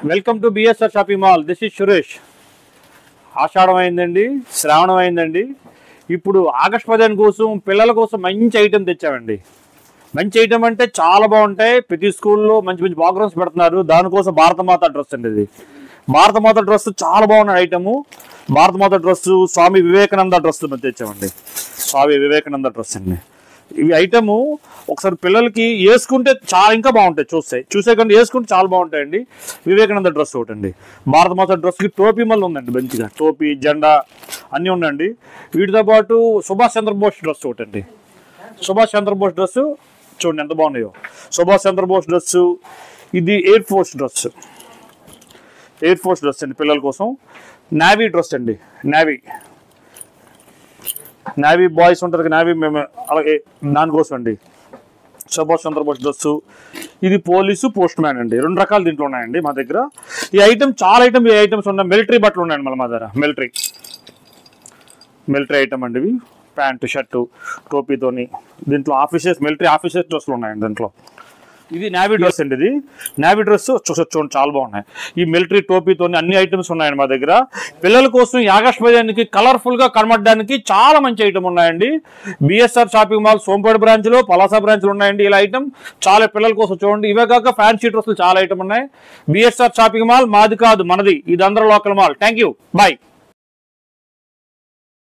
Welcome to BSR shopping mall. This is Suresh. ఆషాఢం అయిందండి, శ్రావణం అయిందండి. ఇప్పుడు ఆగస్ట్ 15 కోసం పిల్లల కోసం మంచి ఐటెం తెచ్చామండి. మంచి ఐటెం అంటే చాలా బాగుంటాయి. ప్రతి స్కూల్లో మంచి మంచి ప్రోగ్రామ్స్ పెడుతున్నారు. దానికోసం భారతమాత డ్రెస్ అండి. ఇది భారతమాత డ్రెస్ చాలా బాగున్న ఐటము. భారతమాత dress Swami Vivekananda dress తెచ్చామండి. Swami Vivekananda dress అండి. ఇవి ఐటము ఒకసారి పిల్లలకి వేసుకుంటే చాలా ఇంకా బాగుంటాయి. చూసే కంటే వేసుకుంటే చాలా బాగుంటాయండి. వివేకానంద డ్రెస్ ఒకటి అండి. భారతమాత డ్రెస్కి టోపీ మళ్ళీ ఉందండి. మంచిగా టోపీ, జెండా అన్నీ ఉన్నాయండి. వీటితో పాటు సుభాష్ చంద్రబోస్ డ్రెస్ ఒకటి అండి. సుభాష్ చంద్రబోస్ డ్రెస్ చూడండి ఎంత బాగున్నాయో. సుభాష్ చంద్రబోస్ డ్రెస్సు. ఇది air force dress. Air force dress అండి పిల్లల కోసం. నేవీ డ్రెస్ అండి. నేవీ బాయ్స్ ఉంటారు, నేవీ మేము అలాగే దానికోసం అండి. సుభాష్ చంద్రబోస్ డ్రెస్సు. ఇది పోలీసు, పోస్ట్ మ్యాన్ అండి. 2 రకాలు దీంట్లో ఉన్నాయండి మా దగ్గర. ఈ ఐటమ్ చాలా ఐటమ్స్ ఉన్నాయి. మిలిటరీ బట్టలు ఉన్నాయండి మళ్ళీ మా దగ్గర. మిలిటరీ ఐటమ్ అండి. ఇవి ప్యాంటు, షర్టు, టోపీతోని. దీంట్లో మిలిటరీ ఆఫీసర్స్ డ్రెస్సులు ఉన్నాయండి దీంట్లో. ఇది నేవీ డ్రెస్ అండి. ఇది నేవీ డ్రెస్ చూడండి చాలా బాగున్నాయి. ఈ మిలిటరీ టోపీతోని అన్ని ఐటమ్స్ ఉన్నాయండి మా దగ్గర. పిల్లల కోసం ఈ ఆగస్ట్ 15కి కలర్ఫుల్గా కనబడడానికి చాలా మంచి ఐటమ్ ఉన్నాయండి. బిఎస్ఆర్ షాపింగ్ మాల్ సోంపేట బ్రాంచ్లో, పలాస బ్రాంచ్లో ఉన్నాయండి. ఇలా ఐటమ్ చాలా పిల్లల కోసం చూడండి. ఇవే కాక ఫ్యాన్సీ డ్రెస్సులు చాలా ఐటమ్ ఉన్నాయి. బిఎస్ఆర్ షాపింగ్ మాల్ మాది కాదు మనది. ఇది అందరూ local mall. Thank you. Bye.